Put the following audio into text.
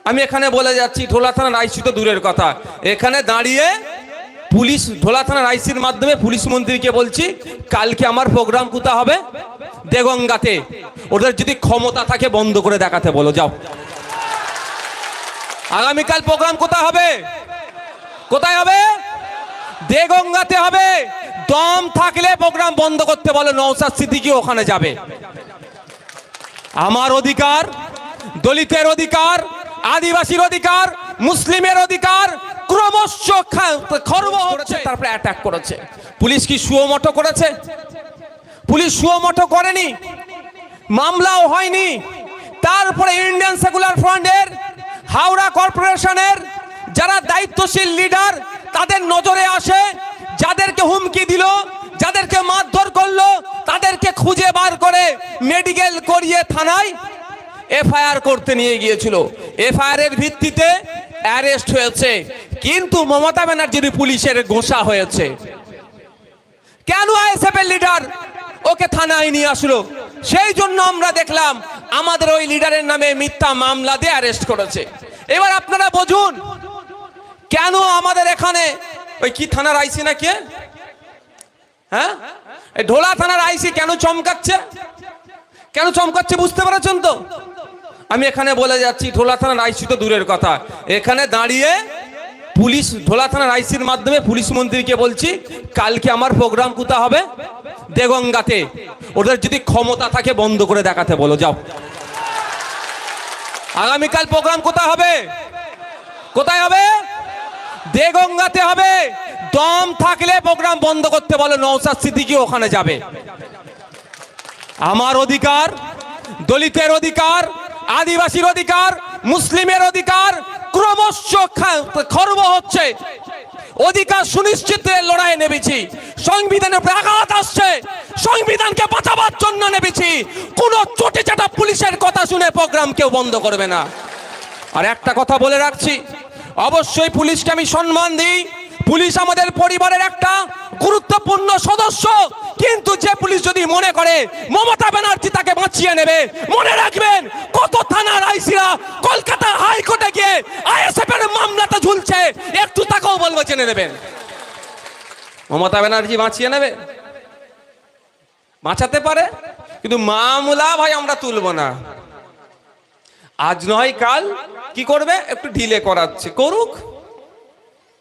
আমি এখানে বলে যাচ্ছি, ঢোলা থানার আইসি তো দূরের কথা, এখানে দাঁড়িয়ে পুলিশ, ঢোলা থানার আইসির মাধ্যমে পুলিশ মন্ত্রীকে বলছি, কালকে আমার প্রোগ্রাম কোথায় হবে? দেগঙ্গাতে। ওদের যদি ক্ষমতা থাকে বন্ধ করে দেখাতে বলো, যাও। আগামীকাল প্রোগ্রাম কোথায় হবে? কোথায় হবে? দেগঙ্গাতে হবে। দম থাকলে প্রোগ্রাম বন্ধ করতে বলো, নওশাদ সিদ্দিকী ওখানে যাবে। আমার অধিকার, দলিতের অধিকার, আদিবাসীর অধিকার, মুসলিমের অধিকার ক্রমশ খর্ব হচ্ছে। তারপরে অ্যাটাক করেছে। পুলিশ কি সুমোটো করেছে? পুলিশ সুমোটো করেনি, মামলাও হয়নি। তারপরে ইন্ডিয়ান সেকুলার ফ্রন্টের, হাওড়া কর্পোরেশনের যারা দায়িত্বশীল লিডার, তাদের নজরে আসে, যাদেরকে হুমকি দিল, যাদেরকে মারধর করলো, তাদেরকে খুঁজে বার করে মেডিকেল করিয়ে থানায় এফআইআর করতে নিয়ে গিয়েছিল। এফআইআর এর ভিত্তিতে অ্যারেস্ট হয়েছে। কিন্তু মমতা ব্যানার্জির পুলিশের গোসা হয়েছে। কেন আইএসএফ এর লিডার ওকে থানায় নিয়ে আসলো? সেই জন্য আমরা দেখলাম আমাদের ওই লিডারের নামে মিথ্যা মামলা দিয়ে অ্যারেস্ট করেছে। এবার আপনারা বুঝুন কেন আমাদের এখানে ওই কি থানার আইসি না কে, হ্যাঁ, ঢোলা থানার আইসি কেন চমকাচ্ছে? কেন চমকাচ্ছে বুঝতে পেরেছেন তো? আমি এখানে বলে যাচ্ছি, ঢোলা থানার আইসি তো দূরের কথা, এখানে দাঁড়িয়ে পুলিশ, ঢোলা থানার আইসির মাধ্যমে পুলিশ মন্ত্রীকে বলছি, কালকে আমার প্রোগ্রাম কোথায় হবে? দেগঙ্গাতে। ওদের যদি ক্ষমতা থাকে বন্ধ করে দেখাতে বলো, যাও। আগামীকাল প্রোগ্রাম কোথায় হবে? কোথায় হবে? দেগঙ্গাতে হবে। দম থাকলে প্রোগ্রাম বন্ধ করতে বলো, নওশাদ সিদ্দিকী ওখানে যাবে। আমার অধিকার, দলিতের অধিকার, আদিবাসীর অধিকার, মুসলিমের অধিকার ক্রমশ খর্ব হচ্ছে। অধিকার সুনিশ্চিতের লড়াইয়ে নেমেছি। সংবিধানের উপরে আঘাত আসছে, সংবিধানকে বাঁচাবার জন্য নেমেছি। কোন চটে চাটা পুলিশের কথা শুনে প্রোগ্রাম কেউ বন্ধ করবে না। আর একটা কথা বলে রাখছি, অবশ্যই পুলিশকে আমি সম্মান দিই। পুলিশ আমাদের পরিবারের একটা গুরুত্বপূর্ণ সদস্য। কিন্তু যে পুলিশ যদি মনে করে মমতা ব্যানার্জি তাকে বাঁচিয়ে নেবে, মনে রাখবেন কত থানার আইসিরা কলকাতা হাইকোর্টে গিয়ে আইএসএফ এর মামলাটা ঝুলছে, একটু তাকেও বলবো জেনে নেবেন। মমতা ব্যানার্জি বাঁচিয়ে নেবে, বাঁচাতে পারে, কিন্তু মামলা ভাই আমরা তুলব না। আজ নয় কাল কি করবে, একটু ঢিলে করাচ্ছে, করুক।